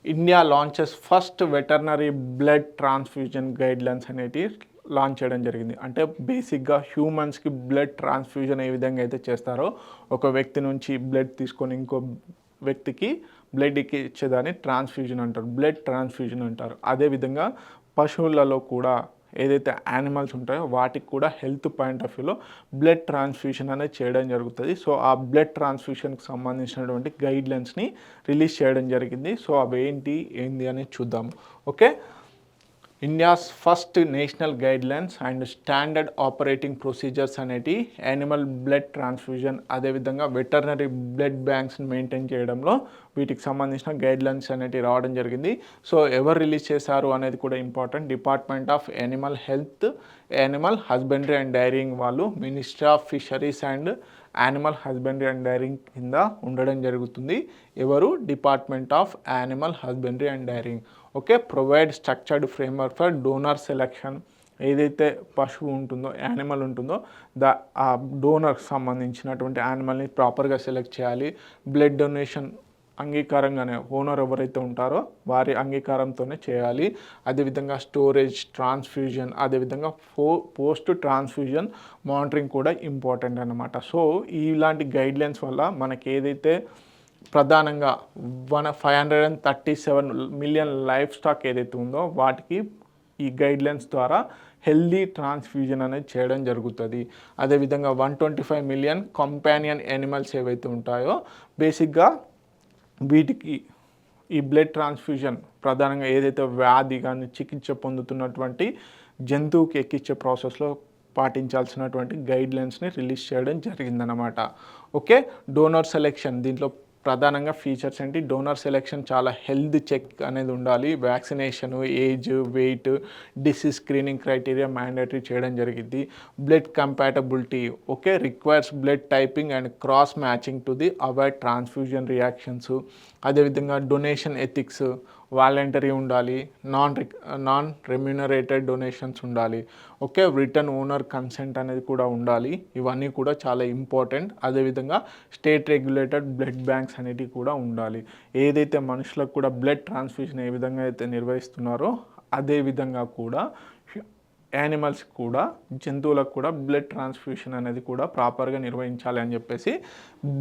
India launches first veterinary blood transfusion guidelines అనేటివి launch చేయడం జరిగింది. అంటే బేసిక్గా హ్యూమన్స్కి బ్లడ్ ట్రాన్స్ఫ్యూజన్ ఏ విధంగా అయితే చేస్తారో, ఒక వ్యక్తి నుంచి బ్లడ్ తీసుకొని ఇంకో వ్యక్తికి బ్లడ్కి ఇచ్చేదాన్ని ట్రాన్స్ఫ్యూజన్ అంటారు, బ్లడ్ ట్రాన్స్ఫ్యూజన్ అంటారు. అదేవిధంగా పశువులలో కూడా ఏదైతే యానిమల్స్ ఉంటాయో వాటికి కూడా హెల్త్ పాయింట్ ఆఫ్ వ్యూలో బ్లడ్ ట్రాన్స్ఫ్యూషన్ అనేది చేయడం జరుగుతుంది. సో ఆ బ్లడ్ ట్రాన్స్ఫ్యూషన్కి సంబంధించినటువంటి గైడ్లైన్స్ని రిలీజ్ చేయడం జరిగింది. సో అవి ఏంది అనేది చూద్దాము. Okay, India's first national guidelines and standard operating procedures అనేటి యానిమల్ బ్లడ్ ట్రాన్స్ఫ్యూజన్, అదేవిధంగా వెటర్నరీ బ్లడ్ బ్యాంక్స్ని మెయింటైన్ చేయడంలో వీటికి సంబంధించిన గైడ్లైన్స్ అనేటివి రావడం జరిగింది. సో ఎవరు రిలీజ్ చేశారు అనేది కూడా important. Department of animal health, animal husbandry and dairying వాళ్ళు ministry of fisheries and animal husbandry and dairying కింద ఉండడం జరుగుతుంది. ఎవరు? Department of animal husbandry and dairying. Okay, provide structured framework for donor selection. ఏదైతే పశువు ఉంటుందో, యానిమల్ ఉంటుందో, ఆ డోనర్కి సంబంధించినటువంటి యానిమల్ని ప్రాపర్గా సెలెక్ట్ చేయాలి. బ్లడ్ డొనేషన్ అంగీకారంగానే ఓనర్ ఎవరైతే ఉంటారో వారి అంగీకారంతోనే చేయాలి. అదేవిధంగా స్టోరేజ్, ట్రాన్స్ఫ్యూజన్, అదేవిధంగా పోస్ట్ ట్రాన్స్ఫ్యూజన్ మానిటరింగ్ కూడా ఇంపార్టెంట్ అన్నమాట. సో ఇలాంటి గైడ్లైన్స్ వల్ల మనకి ఏదైతే ప్రధానంగా 537 మిలియన్ లైఫ్ స్టాక్ ఏదైతే ఉందో వాటికి ఈ గైడ్లైన్స్ ద్వారా హెల్దీ ట్రాన్స్ఫ్యూజన్ అనేది చేయడం జరుగుతుంది. అదేవిధంగా 125 మిలియన్ కంపానియన్ యానిమల్స్ ఏవైతే ఉంటాయో బేసిక్గా వీటికి ఈ బ్లడ్ ట్రాన్స్ఫ్యూజన్ ప్రధానంగా ఏదైతే వ్యాధి కానీ చికిత్స పొందుతున్నటువంటి జంతువుకి ఎక్కించే ప్రాసెస్లో పాటించాల్సినటువంటి గైడ్లైన్స్ని రిలీజ్ చేయడం జరిగిందనమాట. ఓకే, డోనర్ సెలెక్షన్ దీంట్లో ప్రధానంగా ఫీచర్స్ ఏంటి? డోనర్ సెలెక్షన్ చాలా హెల్త్ చెక్ అనేది ఉండాలి. Vaccination, age, weight, disease screening criteria mandatory చేయడం జరిగింది. Blood compatibility, okay, requires blood typing and cross matching to the avoid transfusion reactions. అదేవిధంగా డొనేషన్ ఎథిక్స్, వాలంటరీ ఉండాలి. నాన్ రెమ్యూనరేటెడ్ డొనేషన్స్ ఉండాలి. Okay, written donor consent అనేది కూడా ఉండాలి. ఇవన్నీ కూడా చాలా ఇంపార్టెంట్. అదేవిధంగా స్టేట్ రెగ్యులేటెడ్ బ్లడ్ బ్యాంక్స్ అనేటివి కూడా ఉండాలి. ఏదైతే మనుషులకు కూడా బ్లడ్ ట్రాన్స్ఫ్యూజన్ ఏ విధంగా అయితే నిర్వహిస్తున్నారో అదేవిధంగా కూడా యానిమల్స్ కూడా, జంతువులకు కూడా బ్లడ్ ట్రాన్స్ఫ్యూషన్ అనేది కూడా ప్రాపర్గా నిర్వహించాలి అని చెప్పేసి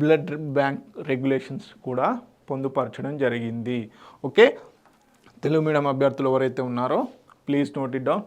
బ్లడ్ బ్యాంక్ రెగ్యులేషన్స్ కూడా పొందుపరచడం జరిగింది. ఓకే, తెలుగు మీడియం అభ్యర్థులు ఎవరైతే ఉన్నారో ప్లీజ్ నోట్ ఇట్ డౌన్.